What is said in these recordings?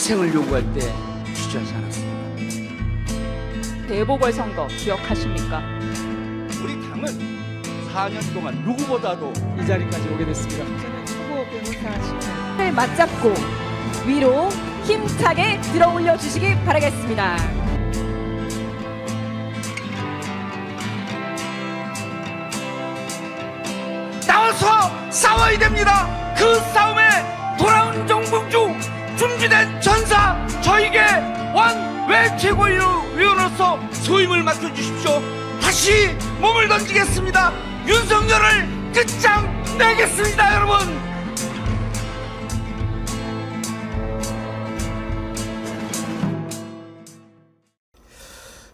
희생을 요구할 때 주저하지 않았습니다. 재보궐선거 기억하십니까? 우리 당은 4년 동안 누구보다도 이 자리까지 오게 됐습니다. 후보 변호사시를 맞잡고 위로 힘차게 들어올려 주시기 바라겠습니다. 나와서 싸워야 됩니다. 그 싸움에 돌아온 정봉주 준비된 전사 저에게 원외 최고위원으로서 소임을 맡겨주십시오. 다시 몸을 던지겠습니다. 윤석열을 끝장내겠습니다, 여러분.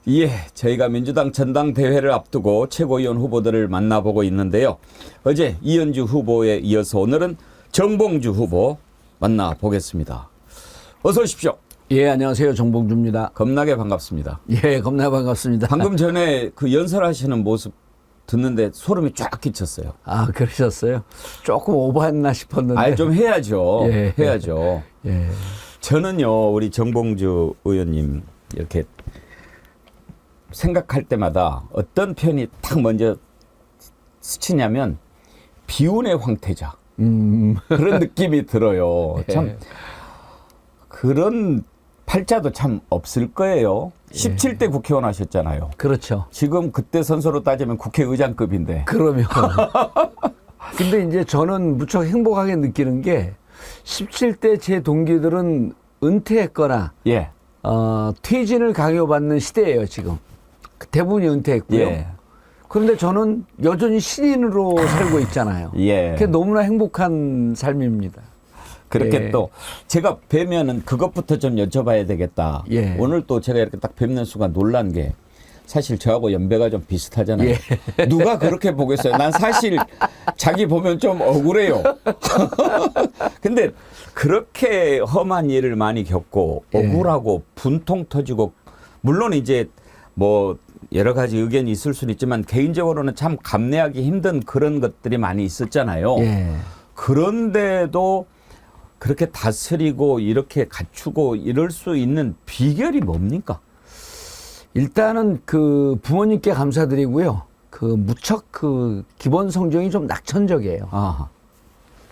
예, 저희가 민주당 전당대회를 앞두고 최고위원 후보들을 만나보고 있는데요. 어제 이현주 후보에 이어서 오늘은 정봉주 후보 만나보겠습니다. 어서 오십시오. 예, 안녕하세요. 정봉주입니다. 겁나게 반갑습니다. 예, 겁나 반갑습니다. 방금 전에 그 연설하시는 모습 듣는데 소름이 쫙 끼쳤어요. 아, 그러셨어요? 조금 오버했나 싶었는데. 아, 좀 해야죠. 예. 해야죠. 예. 저는요, 우리 정봉주 의원님 이렇게 생각할 때마다 어떤 편이 딱 먼저 스치냐면 비운의 황태자. 그런 느낌이 들어요. 예. 참 그런 팔자도 참 없을 거예요. 17대 국회의원 하셨잖아요. 그렇죠. 지금 그때 선서로 따지면 국회의장급인데. 그러면. 근데 이제 저는 무척 행복하게 느끼는 게 17대 제 동기들은 은퇴했거나, 예. 퇴진을 강요받는 시대예요, 지금. 대부분이 은퇴했고요. 예. 그런데 저는 여전히 신인으로 살고 있잖아요. 예. 그게 너무나 행복한 삶입니다. 그렇게 예. 또 제가 뵈면은 그것부터 좀 여쭤봐야 되겠다. 예. 오늘 또 제가 이렇게 딱 뵙는 순간 놀란 게 사실 저하고 연배가 좀 비슷하잖아요. 예. 누가 그렇게 보겠어요? 난 사실 자기 보면 좀 억울해요. 근데 그렇게 험한 일을 많이 겪고 예. 억울하고 분통 터지고 물론 이제 뭐 여러 가지 의견이 있을 수는 있지만 개인적으로는 참 감내하기 힘든 그런 것들이 많이 있었잖아요. 예. 그런데도 그렇게 다스리고 이렇게 갖추고 이럴 수 있는 비결이 뭡니까? 일단은 그 부모님께 감사드리고요. 그 무척 그 기본 성정이 좀 낙천적이에요. 아하.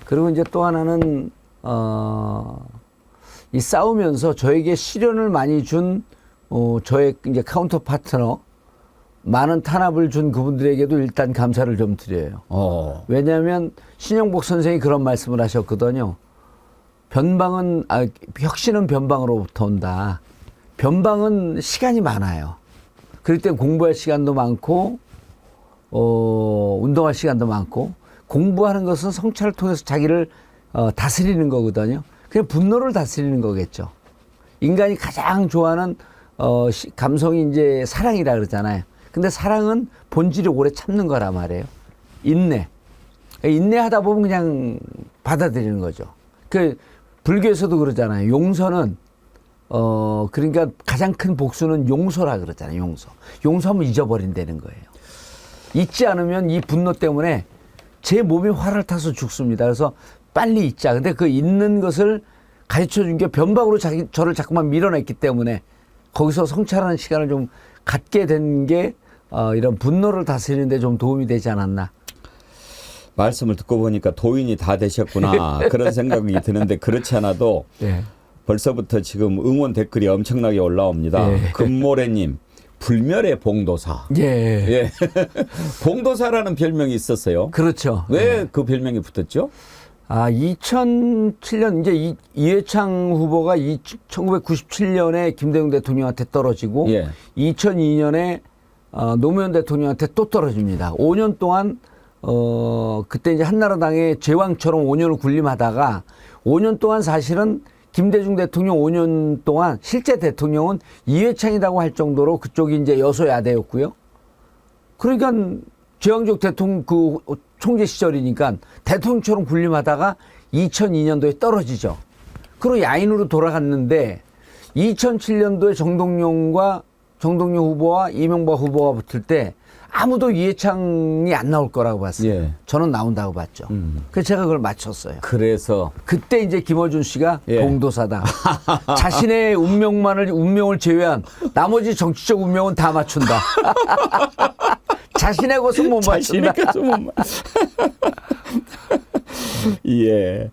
그리고 이제 또 하나는 이 싸우면서 저에게 시련을 많이 준 저의 이제 카운터 파트너 많은 탄압을 준 그분들에게도 일단 감사를 좀 드려요. 왜냐하면 신영복 선생이 그런 말씀을 하셨거든요. 혁신은 변방으로부터 온다. 변방은 시간이 많아요. 그럴 때 공부할 시간도 많고, 운동할 시간도 많고, 공부하는 것은 성찰을 통해서 자기를 다스리는 거거든요. 그냥 분노를 다스리는 거겠죠. 인간이 가장 좋아하는 감성이 이제 사랑이라 그러잖아요. 근데 사랑은 본질이 오래 참는 거란 말이에요. 인내하다 보면 그냥 받아들이는 거죠. 불교에서도 그러잖아요. 용서는 그러니까 가장 큰 복수는 용서라 그러잖아요. 용서하면 잊어버린다는 거예요. 잊지 않으면 이 분노 때문에 제 몸이 화를 타서 죽습니다. 그래서 빨리 잊자. 근데 그 잊는 것을 가르쳐 준 게 변방으로 저를 자꾸만 밀어냈기 때문에 거기서 성찰하는 시간을 좀 갖게 된 게 이런 분노를 다스리는 데 좀 도움이 되지 않았나. 말씀을 듣고 보니까 도인이 다 되셨구나 그런 생각이 드는데 그렇지 않아도 예. 벌써부터 지금 응원 댓글이 엄청나게 올라옵니다. 예. 금모래님 불멸의 봉도사. 예. 예. 봉도사라는 별명이 있었어요. 그렇죠. 왜 그 별명이 붙었죠? 2007년 이제 이회창 후보가 1997년에 김대중 대통령한테 떨어지고 예. 2002년에 노무현 대통령한테 또 떨어집니다. 5년 동안 그때 이제 한나라당의 제왕처럼 5년을 군림하다가 5년 동안 사실은 김대중 대통령 5년 동안 실제 대통령은 이회창이라고 할 정도로 그쪽이 이제 여소야대였고요. 그러니까 제왕적 대통령 그 총재 시절이니까 대통령처럼 군림하다가 2002년도에 떨어지죠. 그리고 야인으로 돌아갔는데 2007년도에 정동영 후보와 이명박 후보가 붙을 때 아무도 이해창이 안 나올 거라고 봤어요. 예. 저는 나온다고 봤죠. 그래서 제가 그걸 맞췄어요. 그래서 그때 이제 김어준 씨가 예. 동도사다. 자신의 운명을 제외한 나머지 정치적 운명은 다 맞춘다. 자신의 것은 못 맞춘다. 예.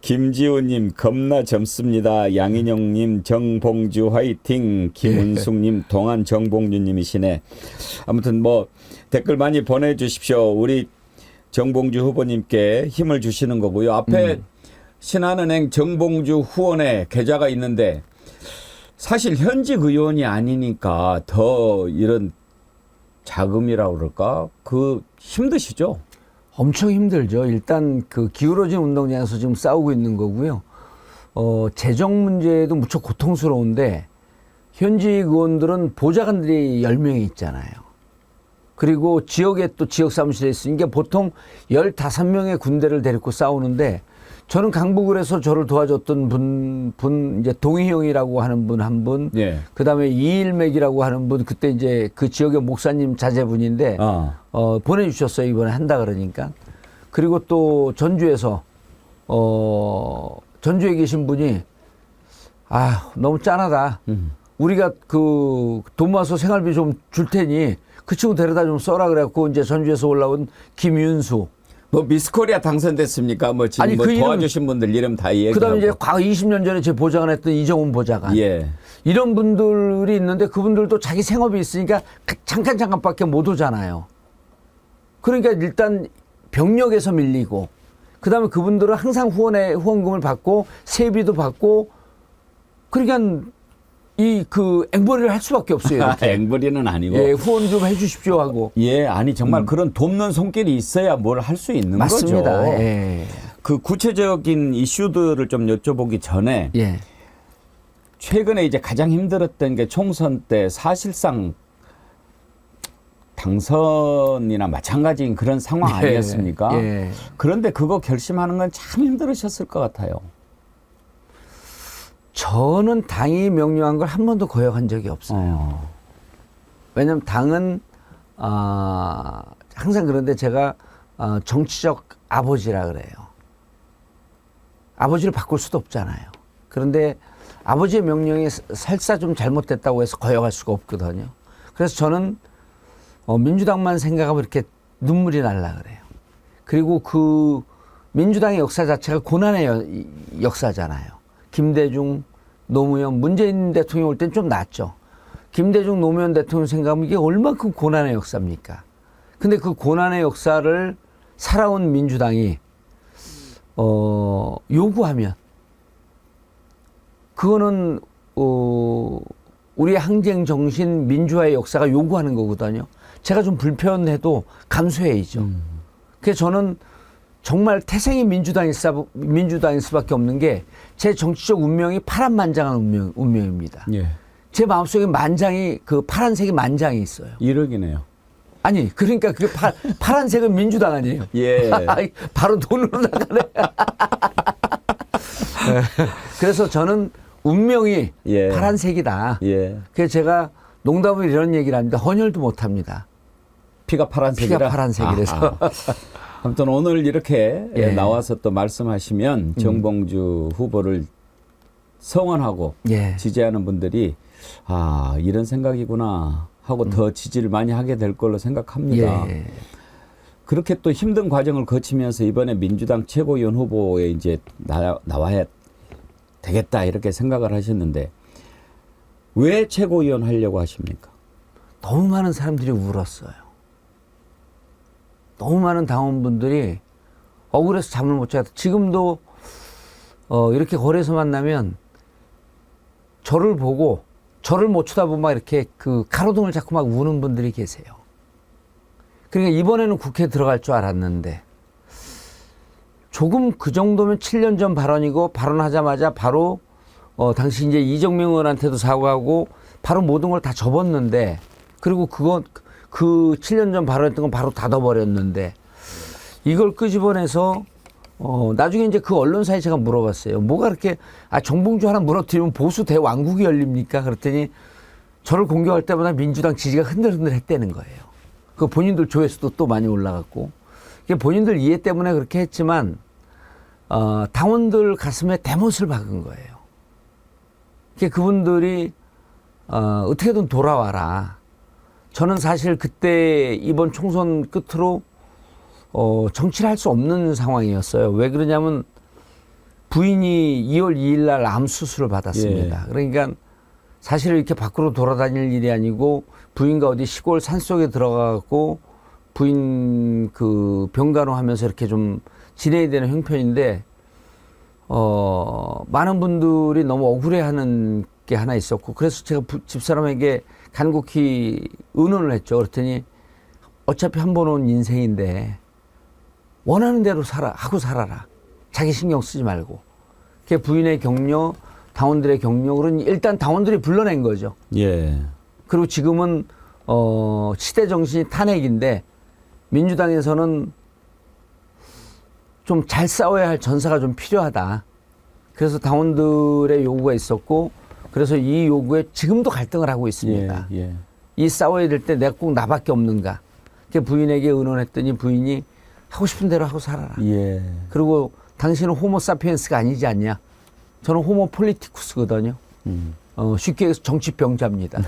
김지우님 겁나 젊습니다. 양인영님 정봉주 화이팅. 김은숙님 동안 정봉주님이시네. 아무튼 뭐 댓글 많이 보내주십시오. 우리 정봉주 후보님께 힘을 주시는 거고요. 앞에 신한은행 정봉주 후원회 계좌가 있는데 사실 현직 의원이 아니니까 더 이런 자금이라고 그럴까? 그 힘드시죠? 엄청 힘들죠. 일단 그 기울어진 운동장에서 지금 싸우고 있는 거고요. 재정 문제도 무척 고통스러운데 현직 의원들은 보좌관들이 10명이 있잖아요. 그리고 지역에 또 지역 사무실에 있으니까 보통 15명의 군대를 데리고 싸우는데 저는 강북을에서 저를 도와줬던 분 이제 동희형이라고 하는 분 한 분, 예. 그다음에 이일맥이라고 하는 분, 그때 이제 그 지역의 목사님 자제분인데 보내주셨어요. 이번에 한다 그러니까. 그리고 또 전주에서 전주에 계신 분이 너무 짠하다. 우리가 그 돈 모아서 생활비 좀 줄 테니 그 친구 데려다 좀 써라 그래갖고 이제 전주에서 올라온 김윤수. 뭐 미스코리아 당선됐습니까? 뭐 지금 아니, 뭐 그 이름- 도와주신 분들 이름 다 얘기하고. 그다음에 이제 과거 20년 전에 제 보좌관 했던 이정훈 보좌관. 예. 이런 분들이 있는데 그분들도 자기 생업이 있으니까 잠깐밖에 못 오잖아요. 그러니까 일단 병력에서 밀리고 그다음에 그분들은 항상 후원금을 받고 세비도 받고 그러니까 이 그 앵벌이를 할 수밖에 없어요. 이렇게. 앵벌이는 아니고. 예, 후원 좀 해주십시오 하고. 예, 아니 정말 그런 돕는 손길이 있어야 뭘 할 수 있는 맞습니다. 거죠. 예. 그 구체적인 이슈들을 좀 여쭤보기 전에 예. 최근에 이제 가장 힘들었던 게 총선 때 사실상 당선이나 마찬가지인 그런 상황 아니었습니까? 예. 그런데 그거 결심하는 건 참 힘들으셨을 것 같아요. 저는 당이 명령한 걸 한 번도 거역한 적이 없어요. 왜냐하면 당은 항상 그런데 제가 정치적 아버지라 그래요. 아버지를 바꿀 수도 없잖아요. 그런데 아버지의 명령이 설사 좀 잘못됐다고 해서 거역할 수가 없거든요. 그래서 저는 민주당만 생각하면 이렇게 눈물이 날라 그래요. 그리고 그 민주당의 역사 자체가 고난의 역사잖아요. 김대중, 노무현, 문재인 대통령 올 땐 좀 낫죠. 김대중, 노무현 대통령 생각하면 이게 얼마큼 고난의 역사입니까? 근데 그 고난의 역사를 살아온 민주당이 요구하면 그거는 우리의 항쟁 정신, 민주화의 역사가 요구하는 거거든요. 제가 좀 불편해도 감수해야죠. 그래서 저는 정말 태생이 민주당일 수밖에 없는 게 제 정치적 운명이 파란만장한 운명입니다. 예. 제 마음속에 그 파란색이 만장이 있어요. 1억이네요. 아니, 그러니까 그게 파란색은 민주당 아니에요. 예. 바로 돈으로 나가네. 그래서 저는 운명이 예. 파란색이다. 예. 그래서 제가 농담으로 이런 얘기를 합니다. 헌혈도 못 합니다. 피가 파란색이라. 피가 파란색이라서. 아무튼 오늘 이렇게 예. 나와서 또 말씀하시면 정봉주 후보를 성원하고 예. 지지하는 분들이 이런 생각이구나 하고 더 지지를 많이 하게 될 걸로 생각합니다. 예. 그렇게 또 힘든 과정을 거치면서 이번에 민주당 최고위원 후보에 이제 나와야 되겠다 이렇게 생각을 하셨는데 왜 최고위원 하려고 하십니까? 너무 많은 사람들이 울었어요. 너무 많은 당원분들이 억울해서 잠을 못 자요. 지금도 이렇게 거리에서 만나면 저를 보고 저를 못 쳐다보면 막 이렇게 그 가로등을 잡고 막 우는 분들이 계세요. 그러니까 이번에는 국회에 들어갈 줄 알았는데 조금 그 정도면 7년 전 발언이고 발언하자마자 바로 당시 이제 이정명 의원한테도 사과하고 바로 모든 걸 다 접었는데 그리고 그 7년 전 발언했던 건 바로 닫아버렸는데 이걸 끄집어내서 나중에 이제 그 언론사에 제가 물어봤어요. 뭐가 그렇게 정봉주 하나 무너뜨리면 보수 대왕국이 열립니까? 그랬더니 저를 공격할 때마다 민주당 지지가 흔들흔들 했다는 거예요. 그 본인들 조회수도 또 많이 올라갔고 이게 본인들 이해 때문에 그렇게 했지만 당원들 가슴에 대못을 박은 거예요. 그분들이 어떻게든 돌아와라. 저는 사실 그때 이번 총선 끝으로 정치를 할 수 없는 상황이었어요. 왜 그러냐면 부인이 2월 2일 날 암 수술을 받았습니다. 예. 그러니까 사실 이렇게 밖으로 돌아다닐 일이 아니고 부인과 어디 시골 산속에 들어가고 부인 그 병간호하면서 이렇게 좀 지내야 되는 형편인데 많은 분들이 너무 억울해하는 게 하나 있었고 그래서 제가 집사람에게 간곡히 의논을 했죠. 그랬더니 어차피 한 번 온 인생인데 원하는 대로 하고 살아라. 자기 신경 쓰지 말고. 그게 부인의 격려, 당원들의 격려로 일단 당원들이 불러낸 거죠. 예. 그리고 지금은 시대 정신이 탄핵인데 민주당에서는 좀 잘 싸워야 할 전사가 좀 필요하다. 그래서 당원들의 요구가 있었고 그래서 이 요구에 지금도 갈등을 하고 있습니다. 예. 이 싸워야 될 때 내가 꼭 나밖에 없는가. 부인에게 의논했더니 부인이 하고 싶은 대로 하고 살아라. 예. 그리고 당신은 호모 사피엔스가 아니지 않냐. 저는 호모 폴리티쿠스거든요. 쉽게 얘기해서 정치병자입니다.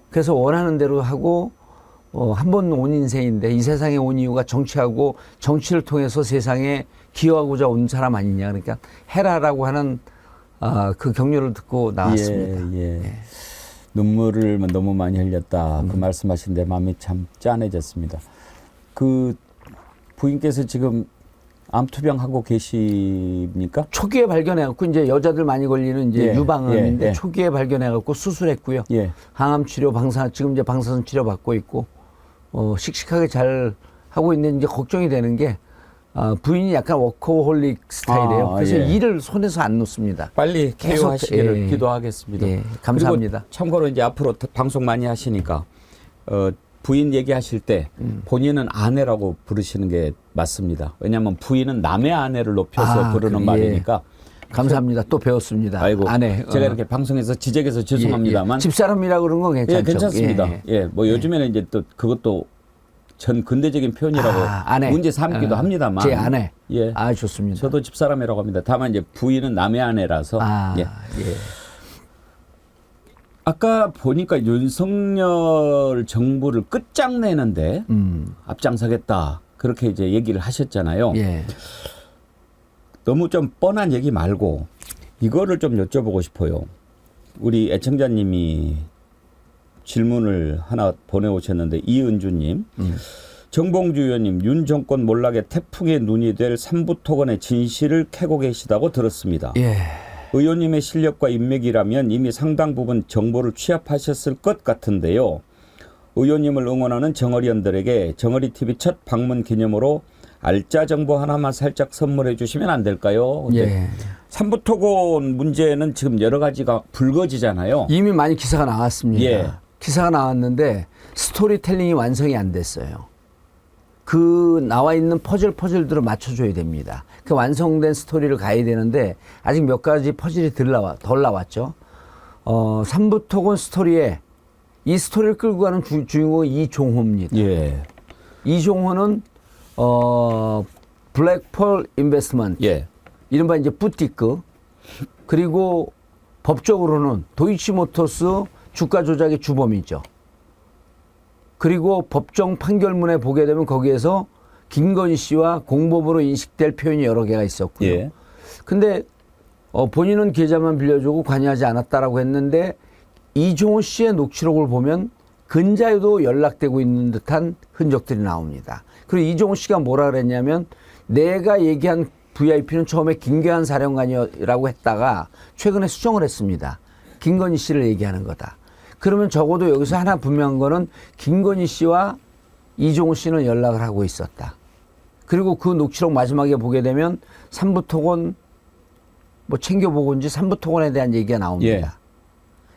그래서 원하는 대로 하고 한 번 온 인생인데 이 세상에 온 이유가 정치하고 정치를 통해서 세상에 기여하고자 온 사람 아니냐. 그러니까 해라라고 하는 그 격려를 듣고 나왔습니다. 예. 눈물을 너무 많이 흘렸다. 그 말씀하신 내 마음이 참 짠해졌습니다. 그 부인께서 지금 암투병하고 계십니까? 초기에 발견해갖고 이제 여자들 많이 걸리는 이제 예, 유방암인데 예. 초기에 발견해갖고 수술했고요. 예. 항암 치료, 지금 이제 방사선 치료 받고 있고 씩씩하게 잘 하고 있는데 이제 걱정이 되는 게 부인이 약간 워커홀릭 스타일이에요. 그래서 예. 일을 손에서 안 놓습니다. 빨리 계속, 쾌유하시기를 예. 기도하겠습니다. 예, 감사합니다. 그리고 참고로 이제 앞으로 방송 많이 하시니까 부인 얘기하실 때 본인은 아내라고 부르시는 게 맞습니다. 왜냐하면 부인은 남의 아내를 높여서 부르는 그래, 말이니까. 감사합니다. 또 배웠습니다. 아이고, 아내. 제가 이렇게 방송에서 지적해서 죄송합니다만. 예. 집사람이라 그런 건 괜찮죠. 예, 괜찮습니다. 예. 예, 뭐 요즘에는 이제 또 그것도 전 근대적인 표현이라고 아내. 문제 삼기도 합니다만. 제 아내. 예. 좋습니다. 저도 집사람이라고 합니다. 다만 이제 부인은 남의 아내라서. 예. 예. 아까 보니까 윤석열 정부를 끝장내는데 앞장서겠다. 그렇게 이제 얘기를 하셨잖아요. 예. 너무 좀 뻔한 얘기 말고 이거를 좀 여쭤보고 싶어요. 우리 애청자님이 질문을 하나 보내오셨는데 이은주님. 정봉주 의원님 윤 정권 몰락의 태풍의 눈이 될 삼부토건의 진실을 캐고 계시다고 들었습니다. 예. 의원님의 실력과 인맥이라면 이미 상당 부분 정보를 취합하셨을 것 같은데요. 의원님을 응원하는 정어리원들에게 정어리TV 첫 방문 기념으로 알짜 정보 하나만 살짝 선물해 주시면 안 될까요? 근데 예. 삼부토건 문제는 지금 여러 가지가 불거지잖아요. 이미 많이 기사가 나왔습니다. 예. 기사가 나왔는데 스토리텔링이 완성이 안 됐어요. 그 나와 있는 퍼즐들을 맞춰줘야 됩니다. 그 완성된 스토리를 가야 되는데 아직 몇 가지 퍼즐이 덜 나왔죠. 삼부토건 스토리에 이 스토리를 끌고 가는 주인공은 이종호입니다. 예. 이종호는 블랙펄 인베스트먼트, 예. 이른바 이제 부티크, 그리고 법적으로는 도이치모터스 주가 조작의 주범이죠. 그리고 법정 판결문에 보게 되면 거기에서 김건희 씨와 공범으로 인식될 표현이 여러 개가 있었고요. 예. 근데 본인은 계좌만 빌려주고 관여하지 않았다라고 했는데 이종호 씨의 녹취록을 보면 근자에도 연락되고 있는 듯한 흔적들이 나옵니다. 그리고 이종호 씨가 뭐라 그랬냐면 내가 얘기한 VIP는 처음에 김계한 사령관이라고 했다가 최근에 수정을 했습니다. 김건희 씨를 얘기하는 거다. 그러면 적어도 여기서 하나 분명한 거는 김건희 씨와 이종호 씨는 연락을 하고 있었다. 그리고 그 녹취록 마지막에 보게 되면 삼부토건 뭐 챙겨보고인지 삼부토건에 대한 얘기가 나옵니다. 예.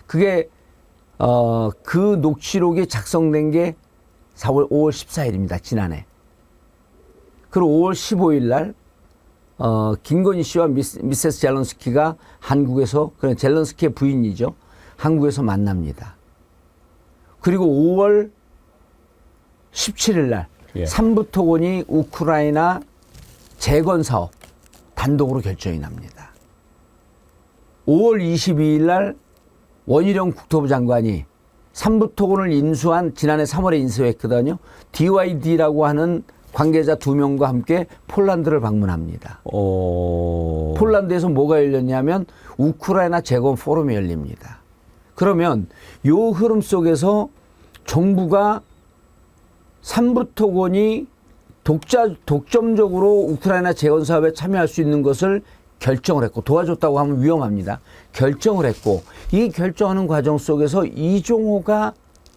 그게 그 녹취록이 작성된 게 5월 14일입니다. 지난해. 그리고 5월 15일 날 김건희 씨와 미세스 젤런스키가 한국에서, 그냥 젤런스키의 부인이죠. 한국에서 만납니다. 그리고 5월 17일 날 예. 삼부토건이 우크라이나 재건 사업 단독으로 결정이 납니다. 5월 22일 날 원희룡 국토부 장관이 삼부토건을 인수한 지난해 3월에 인수했거든요. DYD라고 하는 관계자 2명과 함께 폴란드를 방문합니다. 폴란드에서 뭐가 열렸냐면 우크라이나 재건 포럼이 열립니다. 그러면 요 흐름 속에서 정부가 삼부토건이 독점적으로 우크라이나 재건 사업에 참여할 수 있는 것을 결정을 했고, 도와줬다고 하면 위험합니다. 결정을 했고, 이 결정하는 과정 속에서 이종호가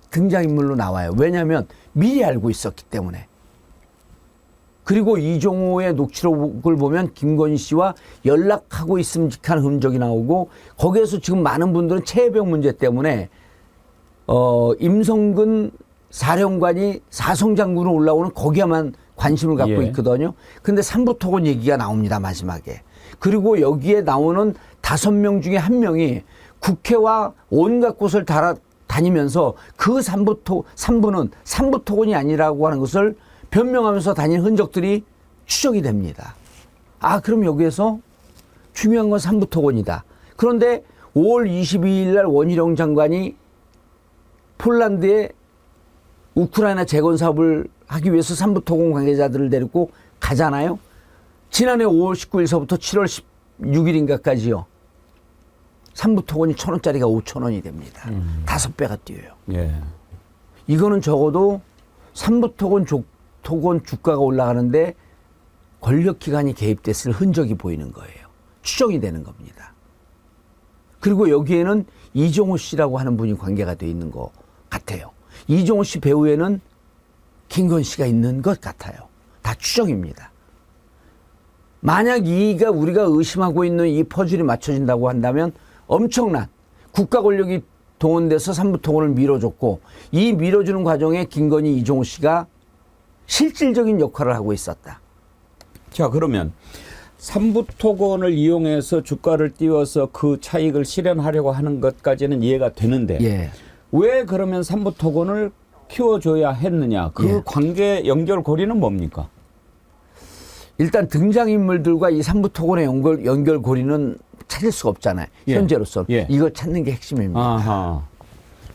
등장인물로 나와요. 왜냐하면 미리 알고 있었기 때문에. 그리고 이종호의 녹취록을 보면 김건희 씨와 연락하고 있음직한 흔적이 나오고, 거기에서 지금 많은 분들은 최혜병 문제 때문에 임성근 사령관이 사성장군으로 올라오는 거기에만 관심을 갖고 예. 있거든요. 근데 삼부토건 얘기가 나옵니다, 마지막에. 그리고 여기에 나오는 5명 중에 1명이 국회와 온갖 곳을 다니면서 그 삼부는 삼부토건이 아니라고 하는 것을 변명하면서 다닌 흔적들이 추적이 됩니다. 아, 그럼 여기에서 중요한 건 삼부토건이다. 그런데 5월 22일 날 원희룡 장관이 폴란드에 우크라이나 재건 사업을 하기 위해서 삼부토건 관계자들을 데리고 가잖아요. 지난해 5월 19일서부터 7월 16일인가까지요. 삼부토건이 1,000원짜리가 5,000원이 됩니다. 5배가 뛰어요. 예. 이거는 적어도 삼부토건 주가가 올라가는데 권력기관이 개입됐을 흔적이 보이는 거예요. 추정이 되는 겁니다. 그리고 여기에는 이종호 씨라고 하는 분이 관계가 되어 있는 것 같아요. 이종호 씨 배후에는 김건희 씨가 있는 것 같아요. 다 추정입니다. 만약 우리가 의심하고 있는 이 퍼즐이 맞춰진다고 한다면 엄청난 국가 권력이 동원돼서 삼부토건을 밀어줬고, 이 밀어주는 과정에 김건희, 이종호 씨가 실질적인 역할을 하고 있었다. 자, 그러면 삼부토건을 이용해서 주가를 띄워서 그 차익을 실현하려고 하는 것까지는 이해가 되는데 예. 왜 그러면 삼부토건을 키워줘야 했느냐? 그 예. 관계 연결고리는 뭡니까? 일단 등장인물들과 이 삼부토건의 연결고리는 찾을 수가 없잖아요. 예. 현재로서는. 예. 이걸 찾는 게 핵심입니다. 아하.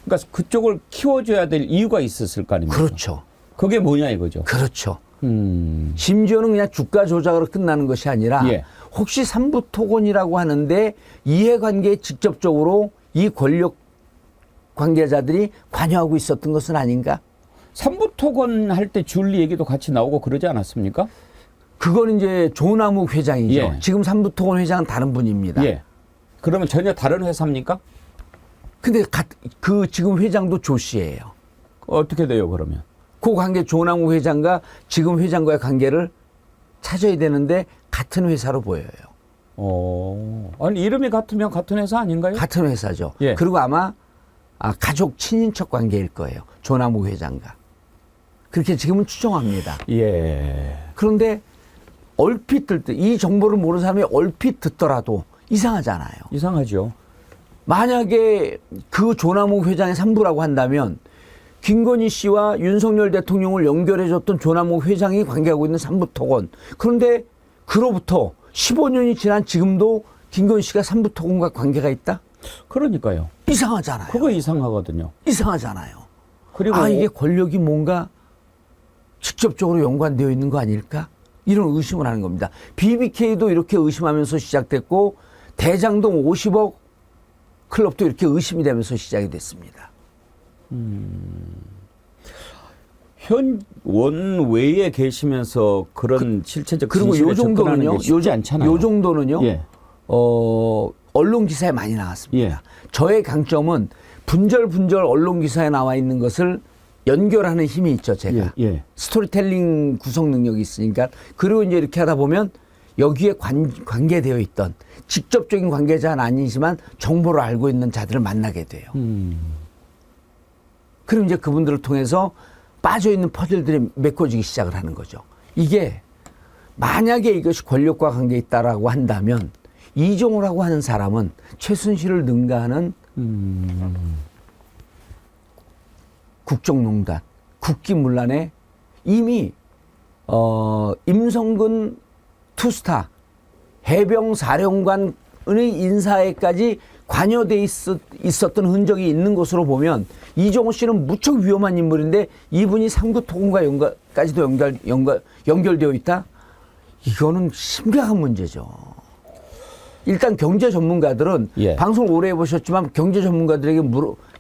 그러니까 그쪽을 키워줘야 될 이유가 있었을 거 아닙니까? 그렇죠. 그게 뭐냐 이거죠. 그렇죠. 음. 심지어는 그냥 주가 조작으로 끝나는 것이 아니라 예. 혹시 삼부토건이라고 하는데 이해관계에 직접적으로 이 권력 관계자들이 관여하고 있었던 것은 아닌가? 삼부토건 할 때 줄리 얘기도 같이 나오고 그러지 않았습니까? 그건 이제 조남욱 회장이죠. 예. 지금 삼부토건 회장은 다른 분입니다. 예. 그러면 전혀 다른 회사입니까? 근데 그 지금 회장도 조 씨예요. 어떻게 돼요 그러면? 그 관계 조남욱 회장과 지금 회장과의 관계를 찾아야 되는데 같은 회사로 보여요. 아니 이름이 같으면 같은 회사 아닌가요? 같은 회사죠. 예. 그리고 아마 가족 친인척 관계일 거예요. 조남욱 회장과. 그렇게 지금은 추정합니다. 예. 그런데 얼핏 이 정보를 모르는 사람이 얼핏 듣더라도 이상하잖아요. 이상하죠. 만약에 그 조남욱 회장의 삼부라고 한다면 김건희 씨와 윤석열 대통령을 연결해줬던 조남욱 회장이 관계하고 있는 삼부토건. 그런데 그로부터 15년이 지난 지금도 김건희 씨가 삼부토건과 관계가 있다? 그러니까요. 이상하잖아요. 그거 이상하거든요. 이상하잖아요. 그리고 이게 권력이 뭔가 직접적으로 연관되어 있는 거 아닐까? 이런 의심을 하는 겁니다. BBK도 이렇게 의심하면서 시작됐고 대장동 50억 클럽도 이렇게 의심이 되면서 시작이 됐습니다. 현 원외에 계시면서 그런 실체적 그리고 진실에 요 접근하는 정도는요. 게 쉽지 않잖아요. 요 정도는요. 예. 언론 기사에 많이 나왔습니다. 예. 저의 강점은 분절분절 언론 기사에 나와 있는 것을 연결하는 힘이 있죠, 제가. 예. 예. 스토리텔링 구성 능력이 있으니까. 그리고 이제 이렇게 하다 보면 여기에 관계되어 있던 직접적인 관계자는 아니지만 정보를 알고 있는 자들을 만나게 돼요. 그럼 이제 그분들을 통해서 빠져있는 퍼즐들이 메꿔지기 시작을 하는 거죠. 이게 만약에 이것이 권력과 관계에 있다라고 한다면 이종호라고 하는 사람은 최순실을 능가하는 국정농단, 국기문란의 이미 임성근 투스타 해병 사령관의 인사에까지 관여돼 있었던 흔적이 있는 것으로 보면 이종호 씨는 무척 위험한 인물인데 이분이 삼구 토건과까지도 연결되어 있다? 이거는 심각한 문제죠. 일단 경제 전문가들은 예. 방송을 오래 해보셨지만 경제 전문가들에게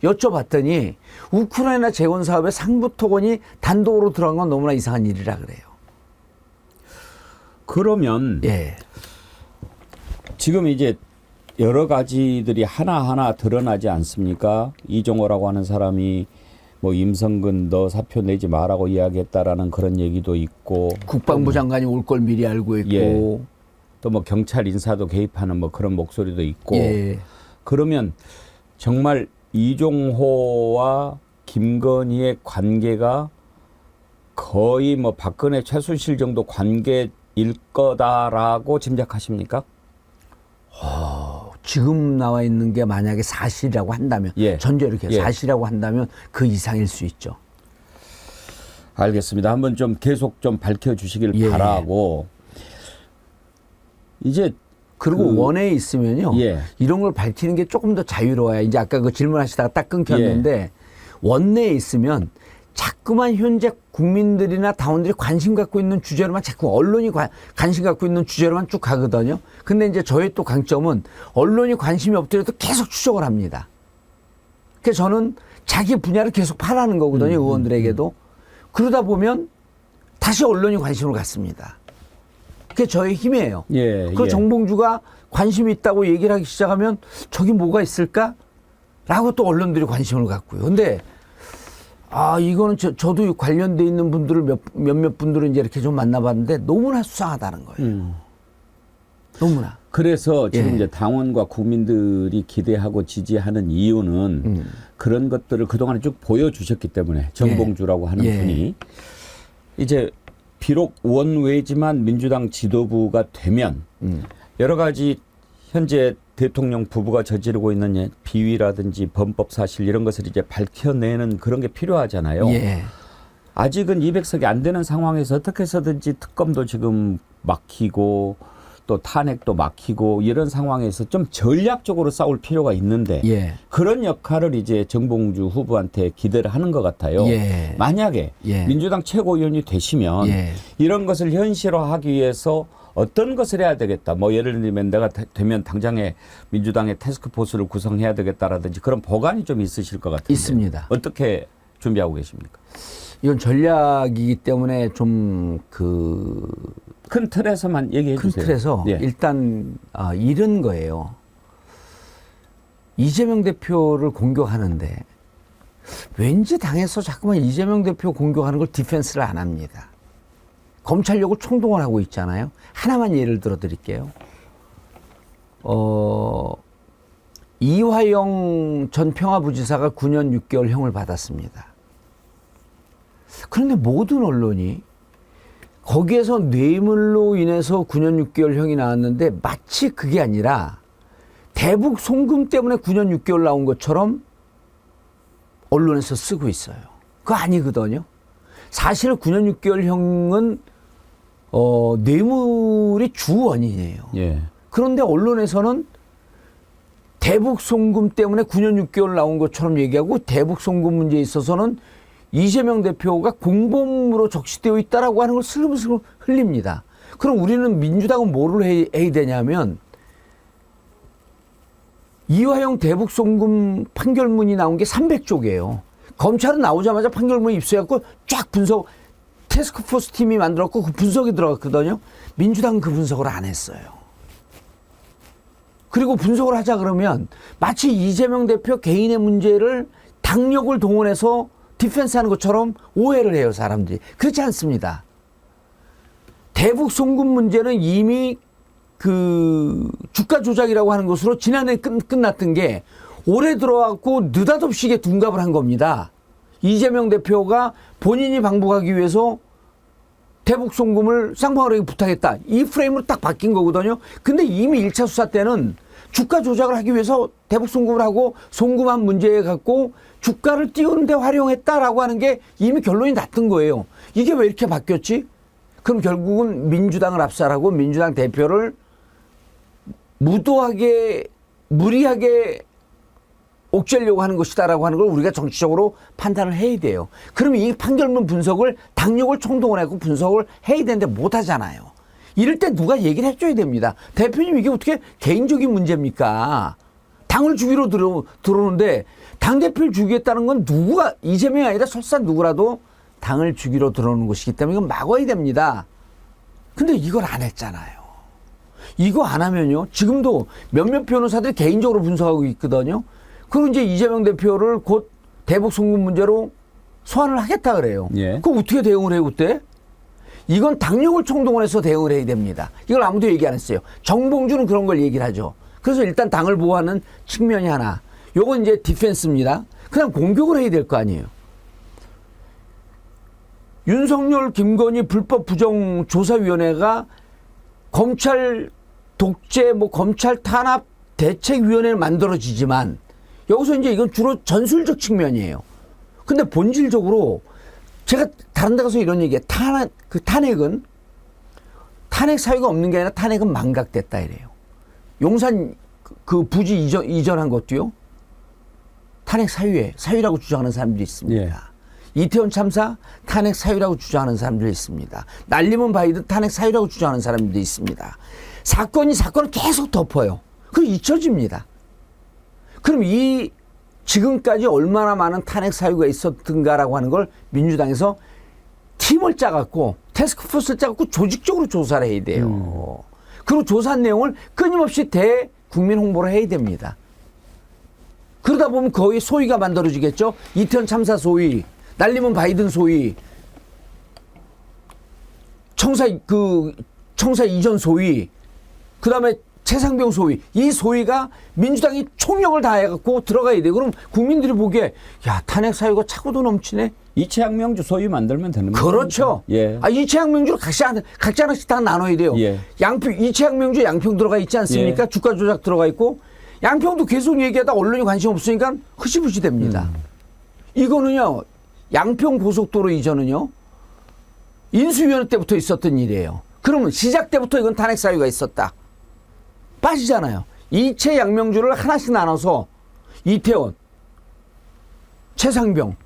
여쭤봤더니 우크라이나 재건 사업에 상부 토건이 단독으로 들어간 건 너무나 이상한 일이라 그래요. 그러면 예. 지금 이제 여러 가지들이 하나하나 드러나지 않습니까? 이종호라고 하는 사람이 뭐 임성근 너 사표 내지 마라고 이야기했다라는 그런 얘기도 있고 국방부 장관이 올 걸 미리 알고 있고 예. 또 뭐 경찰 인사도 개입하는 뭐 그런 목소리도 있고 예. 그러면 정말 이종호와 김건희의 관계가 거의 뭐 박근혜 최순실 정도 관계일 거다라고 짐작하십니까? 지금 나와 있는 게 만약에 사실이라고 한다면 예. 전제로 이렇게 예. 사실이라고 한다면 그 이상일 수 있죠. 알겠습니다. 한번 좀 계속 좀 밝혀주시길 예. 바라고 이제 그리고 원에 있으면요. 예. 이런 걸 밝히는 게 조금 더 자유로워요. 이제 아까 그 질문하시다가 딱 끊겼는데 원내에 있으면 자꾸만 현재 국민들이나 당원들이 관심 갖고 있는 주제로만 자꾸 언론이 관심 갖고 있는 주제로만 쭉 가거든요. 근데 이제 저의 또 강점은 언론이 관심이 없더라도 계속 추적을 합니다. 그래서 저는 자기 분야를 계속 파라는 거거든요. 의원들에게도. 그러다 보면 다시 언론이 관심을 갖습니다. 그게 저의 힘이에요. 예, 그 예. 정봉주가 관심이 있다고 얘기를 하기 시작하면 저기 뭐가 있을까? 라고 또 언론들이 관심을 갖고요. 근데 이거는 저도 관련돼 있는 분들을 몇몇 분들은 이제 이렇게 좀 만나봤는데 너무나 수상하다는 거예요. 너무나. 그래서 지금 예. 이제 당원과 국민들이 기대하고 지지하는 이유는 그런 것들을 그동안에 쭉 보여주셨기 때문에 정봉주라고 하는 예. 분이 이제 비록 원외지만 민주당 지도부가 되면 여러 가지 현재 대통령 부부가 저지르고 있는 비위라든지 범법 사실 이런 것을 이제 밝혀내는 그런 게 필요하잖아요. 예. 아직은 200석이 안 되는 상황에서 어떻게 해서든지 특검도 지금 막히고 또 탄핵도 막히고 이런 상황에서 좀 전략적으로 싸울 필요가 있는데 예. 그런 역할을 이제 정봉주 후보한테 기대를 하는 것 같아요. 예. 만약에 예. 민주당 최고위원이 되시면 예. 이런 것을 현실화하기 위해서 어떤 것을 해야 되겠다. 뭐 예를 들면 내가 되면 당장에 민주당의 태스크포스를 구성해야 되겠다라든지 그런 보관이 좀 있으실 것 같은데. 있습니다. 어떻게 준비하고 계십니까? 이건 전략이기 때문에 좀 큰 틀에서만 얘기해 큰 주세요. 틀에서 예. 일단 이런 거예요. 이재명 대표를 공격하는데 왠지 당에서 자꾸만 이재명 대표 공격하는 걸 디펜스를 안 합니다. 검찰력을 총동원 하고 있잖아요. 하나만 예를 들어 드릴게요. 이화영 전 평화부지사가 9년 6개월 형을 받았습니다. 그런데 모든 언론이 거기에서 뇌물로 인해서 9년 6개월 형이 나왔는데 마치 그게 아니라 대북 송금 때문에 9년 6개월 나온 것처럼 언론에서 쓰고 있어요. 그거 아니거든요. 사실 9년 6개월 형은 뇌물이 주 원인이에요. 예. 그런데 언론에서는 대북 송금 때문에 9년 6개월 나온 것처럼 얘기하고 대북 송금 문제에 있어서는 이재명 대표가 공범으로 적시되어 있다라고 하는 걸 슬금슬금 흘립니다. 그럼 우리는 민주당은 뭐를 해야 되냐면 이화영 대북 송금 판결문이 나온 게 300쪽이에요. 검찰은 나오자마자 판결문 입수해갖고 쫙 분석, 태스크포스 팀이 만들었고 그 분석이 들어갔거든요. 민주당은 그 분석을 안 했어요. 그리고 분석을 하자 그러면 마치 이재명 대표 개인의 문제를 당력을 동원해서 디펜스하는 것처럼 오해를 해요, 사람들이. 그렇지 않습니다. 대북 송금 문제는 이미 그 주가 조작이라고 하는 것으로 지난해 끝났던 게 올해 들어왔고 느닷없이 이게 둔갑을 한 겁니다. 이재명 대표가 본인이 방북하기 위해서 대북 송금을 쌍방울에게 부탁했다. 이 프레임으로 딱 바뀐 거거든요. 근데 이미 1차 수사 때는 주가 조작을 하기 위해서 대북 송금을 하고 송금한 문제에 갖고 주가를 띄우는 데 활용했다라고 하는 게 이미 결론이 났던 거예요. 이게 왜 이렇게 바뀌었지? 그럼 결국은 민주당을 압살하고 민주당 대표를 무도하게 무리하게 옥죄려고 하는 것이다라고 하는 걸 우리가 정치적으로 판단을 해야 돼요. 그러면 이 판결문 분석을 당력을 총동원하고 분석을 해야 되는데 못 하잖아요. 이럴 때 누가 얘기를 해줘야 됩니다. 대표님 이게 어떻게 개인적인 문제입니까? 당을 죽이러 들어오는데 당대표를 죽이겠다는 건 누구가 이재명이 아니라 설사 누구라도 당을 죽이러 들어오는 것이기 때문에 이건 막아야 됩니다. 근데 이걸 안 했잖아요. 이거 안 하면요. 지금도 몇몇 변호사들이 개인적으로 분석하고 있거든요. 그리고 이제 이재명 대표를 곧 대북 송금 문제로 소환을 하겠다 그래요. 예. 그럼 어떻게 대응을 해요 그때? 이건 당력을 총동원해서 대응을 해야 됩니다. 이걸 아무도 얘기 안 했어요. 정봉주는 그런 걸 얘기를 하죠. 그래서 일단 당을 보호하는 측면이 하나. 요건 이제 디펜스입니다. 그냥 공격을 해야 될 거 아니에요. 윤석열, 김건희 불법 부정조사위원회가 검찰 독재, 검찰 탄압 대책위원회를 만들어지지만 여기서 이제 이건 주로 전술적 측면이에요. 근데 본질적으로 제가 다른 데 가서 이런 얘기해요. 탄핵은 탄핵 사유가 없는 게 아니라 탄핵은 망각됐다 이래요. 용산 그 부지 이전한 것도요. 탄핵 사유라고 주장하는 사람들이 있습니다. 예. 이태원 참사 탄핵 사유라고 주장하는 사람들이 있습니다. 날리면 바이든 탄핵 사유라고 주장하는 사람들이 있습니다. 사건을 계속 덮어요. 그럼 잊혀집니다. 그럼 이 지금까지 얼마나 많은 탄핵 사유가 있었던가라고 하는 걸 민주당에서 팀을 짜갖고 태스크포스를 짜갖고 조직적으로 조사를 해야 돼요. 그리고 조사한 내용을 끊임없이 대국민 홍보를 해야 됩니다. 그러다 보면 거의 소위가 만들어지겠죠. 이태원 참사 소위, 날리면 바이든 소위, 청사 이전 소위, 그 다음에 최상병 소위, 이 소위가 민주당이 총력을 다해갖고 들어가야 돼. 그럼 국민들이 보기에 야 탄핵 사유가 차고도 넘치네. 이채양 명주 소위 만들면 되는 거죠. 그렇죠. 예. 이채양 명주를 각자 하나씩 다 나눠야 돼요. 예. 이채양 명주 양평 들어가 있지 않습니까? 예. 주가 조작 들어가 있고 양평도 계속 얘기하다 언론이 관심 없으니까 흐지부지 됩니다. 이거는요 양평 고속도로 이전은요 인수위원회 때부터 있었던 일이에요. 그러면 시작 때부터 이건 탄핵 사유가 있었다. 빠지잖아요. 이채 양명주를 하나씩 나눠서 이태원, 최상병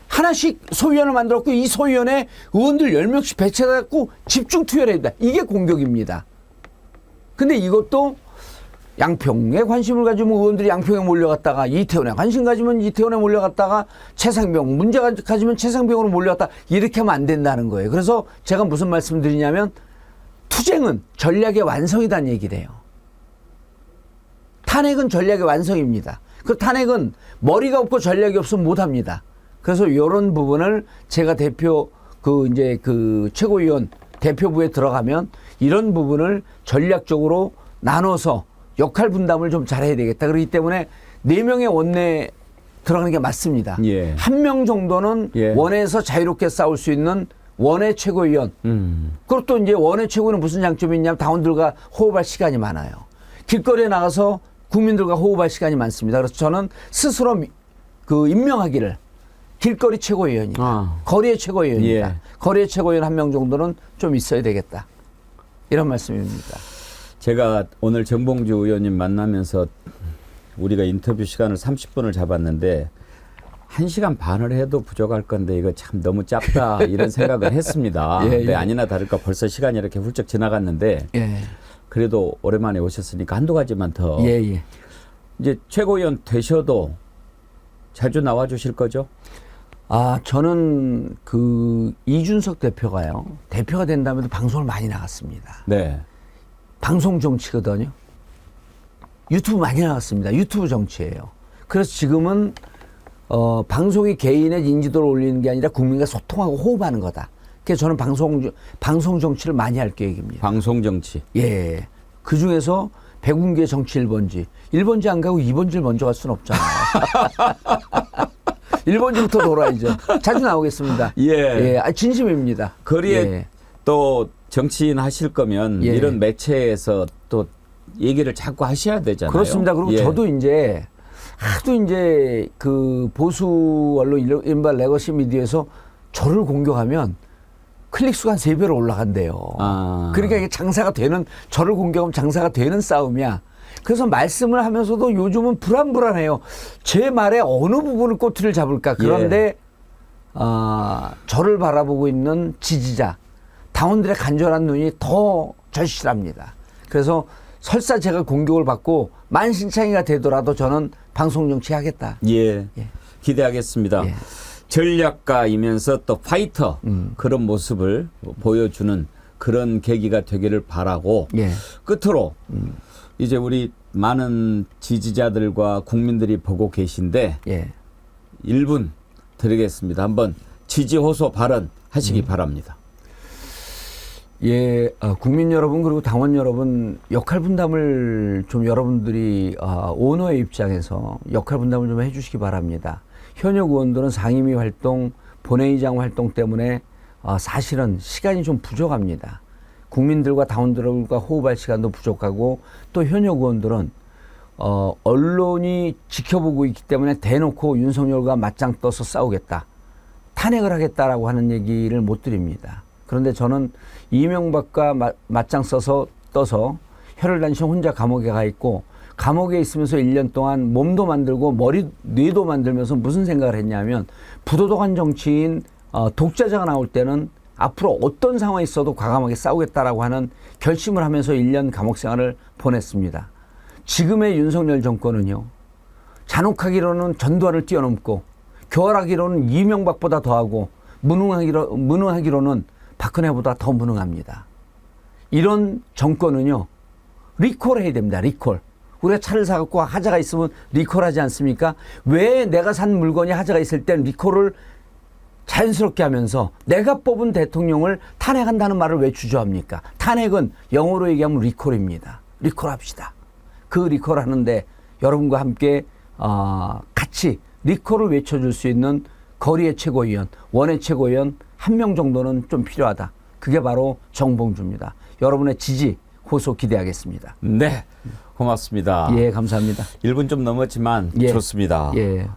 하나씩 소위원을 만들었고 이 소위원회 의원들 10명씩 배치해갖고 집중 투여를 했다. 이게 공격입니다. 근데 이것도 양평에 관심을 가지면 의원들이 양평에 몰려갔다가 이태원에 관심 가지면 이태원에 몰려갔다가 최상병 문제가 가지면 최상병으로 몰려갔다 이렇게 하면 안 된다는 거예요. 그래서 제가 무슨 말씀을 드리냐면 투쟁은 전략의 완성이라는 얘기를 해요. 탄핵은 전략의 완성입니다. 그 탄핵은 머리가 없고 전략이 없으면 못합니다. 그래서 이런 부분을 제가 최고위원 대표부에 들어가면 이런 부분을 전략적으로 나눠서 역할 분담을 좀 잘해야 되겠다. 그렇기 때문에 4명의 원내 들어가는 게 맞습니다. 예. 1명 정도는 예. 원에서 자유롭게 싸울 수 있는 원외 최고위원. 그리고 또 이제 원외 최고위원은 무슨 장점이 있냐면 당원들과 호흡할 시간이 많아요. 길거리에 나가서 국민들과 호흡할 시간이 많습니다. 그래서 저는 스스로 임명하기를 길거리 최고위원이다. 거리의 최고위원이다. 예. 거리의 최고위원 1명 정도는 좀 있어야 되겠다. 이런 말씀입니다. 제가 오늘 정봉주 의원님 만나면서 우리가 인터뷰 시간을 30분을 잡았는데 1시간 반을 해도 부족할 건데 이거 참 너무 짧다 이런 생각을 했습니다. 예, 근데 예. 아니나 다를까 벌써 시간이 이렇게 훌쩍 지나갔는데 예. 그래도 오랜만에 오셨으니까 한두 가지만 더. 예. 이제 최고위원 되셔도 자주 나와 주실 거죠? 저는 이준석 대표가요. 대표가 된 다음에도 방송을 많이 나갔습니다. 네. 방송 정치거든요. 유튜브 많이 나갔습니다. 유튜브 정치예요. 그래서 지금은 방송이 개인의 인지도를 올리는 게 아니라 국민과 소통하고 호흡하는 거다. 그래서 저는 방송 정치를 많이 할 계획입니다. 방송 정치. 예. 그 중에서 백운기의 정치 1번지. 1번지 안 가고 2번지를 먼저 갈 수는 없잖아요. 1번지부터 돌아야죠. 자주 나오겠습니다. 예. 진심입니다. 거리에 예. 또 정치인 하실 거면 예. 이런 매체에서 또 얘기를 자꾸 하셔야 되잖아요. 그렇습니다. 그리고 예. 저도 이제 하도 이제 그 보수 언론 이른바 레거시 미디어에서 저를 공격하면 클릭수가 한 3배로 올라간대요. 아. 그러니까 이게 장사가 되는, 저를 공격하면 장사가 되는 싸움이야. 그래서 말씀을 하면서도 요즘은 불안불안해요. 제 말에 어느 부분을 꼬투리를 잡을까. 그런데 저를 바라보고 있는 지지자, 당원들의 간절한 눈이 더 절실합니다. 그래서 설사 제가 공격을 받고 만신창이가 되더라도 저는 방송 정치 하겠다. 예. 기대하겠습니다. 예. 전략가이면서 또 파이터 그런 모습을 보여주는 그런 계기가 되기를 바라고 예. 끝으로 이제 우리 많은 지지자들과 국민들이 보고 계신데 예. 1분 드리겠습니다. 한번 지지 호소 발언 하시기 바랍니다. 예, 국민 여러분 그리고 당원 여러분 역할 분담을 좀 여러분들이 오너의 입장에서 역할 분담을 좀 해주시기 바랍니다. 현역 의원들은 상임위 활동, 본회의장 활동 때문에 사실은 시간이 좀 부족합니다. 국민들과 당원들과 호흡할 시간도 부족하고 또 현역 의원들은 언론이 지켜보고 있기 때문에 대놓고 윤석열과 맞짱 떠서 싸우겠다, 탄핵을 하겠다라고 하는 얘기를 못 드립니다. 그런데 저는 이명박과 맞짱 떠서 혈혈단신 혼자 감옥에 가 있고 감옥에 있으면서 1년 동안 몸도 만들고 뇌도 만들면서 무슨 생각을 했냐면 부도덕한 정치인 독자자가 나올 때는 앞으로 어떤 상황이 있어도 과감하게 싸우겠다라고 하는 결심을 하면서 1년 감옥 생활을 보냈습니다. 지금의 윤석열 정권은요, 잔혹하기로는 전두환을 뛰어넘고 교활하기로는 이명박보다 더하고 무능하기로는 박근혜보다 더 무능합니다. 이런 정권은요, 리콜해야 됩니다. 리콜. 우리가 차를 사갖고 하자가 있으면 리콜하지 않습니까? 왜 내가 산 물건이 하자가 있을 땐 리콜을 자연스럽게 하면서 내가 뽑은 대통령을 탄핵한다는 말을 왜 주저합니까? 탄핵은 영어로 얘기하면 리콜입니다. 리콜합시다. 그 리콜하는데 여러분과 함께 같이 리콜을 외쳐줄 수 있는 거리의 최고위원, 원의 최고위원 1명 정도는 좀 필요하다. 그게 바로 정봉주입니다. 여러분의 지지, 호소 기대하겠습니다. 네, 고맙습니다. 예, 감사합니다. 1분 좀 넘었지만 예. 좋습니다. 예.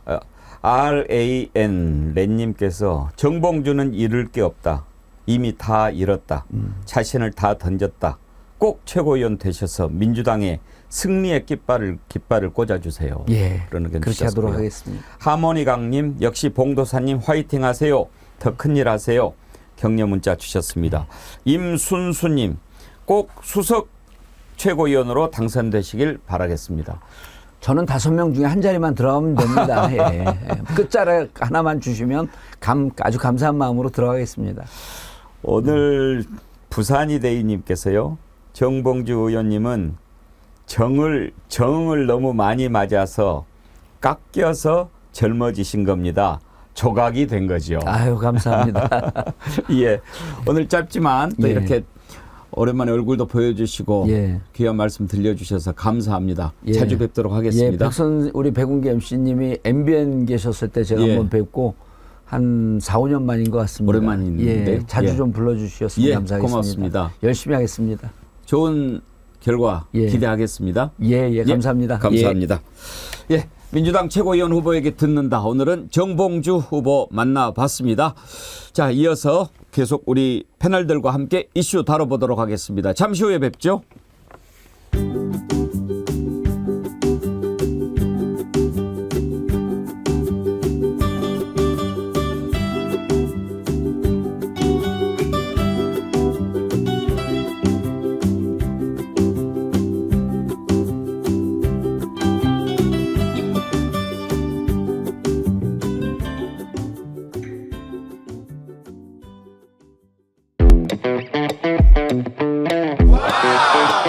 RAN 정봉주는 잃을 게 없다. 이미 다 잃었다. 자신을 다 던졌다. 꼭 최고위원 되셔서 민주당의 승리의 깃발을 꽂아주세요. 예, 그런 의견 그렇게 하도록 주셨고요. 하겠습니다. 하모니강님 역시 봉도사님 화이팅 하세요. 더 큰일 하세요. 격려 문자 주셨습니다. 임순수님 꼭 수석 최고위원으로 당선되시길 바라겠습니다. 저는 5명 중에 한 자리만 들어가면 됩니다. 예. 끝자락 하나만 주시면 아주 감사한 마음으로 들어가겠습니다. 오늘 부산이대희님께서요. 정봉주 의원님은 정을 너무 많이 맞아서 깎여서 젊어지신 겁니다. 조각이 된 거죠. 아유, 감사합니다. 예. 오늘 짧지만 또 예. 이렇게 오랜만에 얼굴도 보여주시고 예. 귀한 말씀 들려주셔서 감사합니다. 예. 자주 뵙도록 하겠습니다. 예, 우리 백운기 MC님이 MBN 계셨을 때 제가 예. 한번 뵙고 한 4, 5년 만인 것 같습니다. 오랜만인데요. 예, 자주 예. 좀 불러주셨으면 예, 감사하겠습니다. 고맙습니다. 열심히 하겠습니다. 좋은 결과 예. 기대하겠습니다. 예, 감사합니다. 감사합니다. 예, 민주당 최고위원 후보에게 듣는다. 오늘은 정봉주 후보 만나봤습니다. 자, 이어서 계속 우리 패널들과 함께 이슈 다뤄보도록 하겠습니다. 잠시 후에 뵙죠. 와우!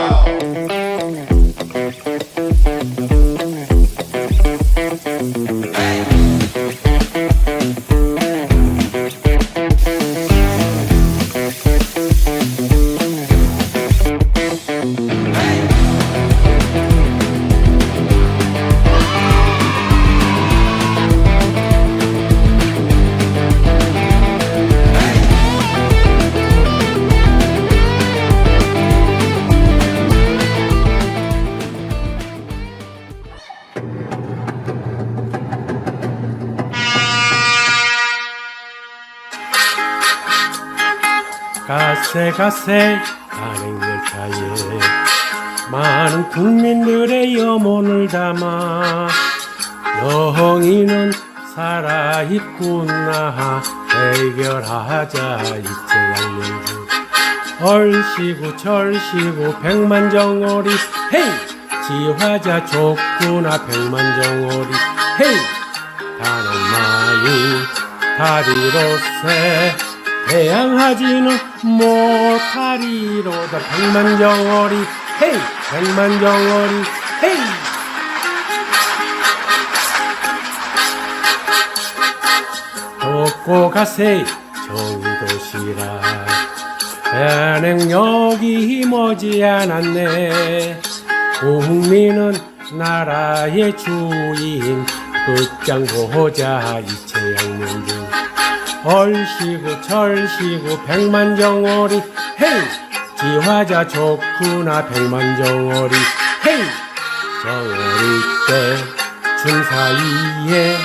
가세 가는 열차에 많은 국민들의 염원을 담아 영희는 살아있구나 해결하자 이체양면주 얼씨구 철씨구 백만정어리 헤이 지화자 좋구나 백만정어리 헤이 다낭마이 다리로세 대양하지는 못하리로다 백만정어리 헤이 백만정어리 헤이 돕고 가세 정의도시라 은행력이 머지않았네 국민은 나라의 주인 끝장 보자 이체양면주 얼씨구 철씨구 백만정어리 헤이 지화자 좋구나 백만정어리 헤이 정어리 때 춘사이에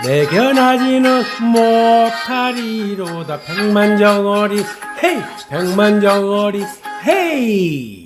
내견하지는 못하리로다 백만정어리 헤이 백만정어리 헤이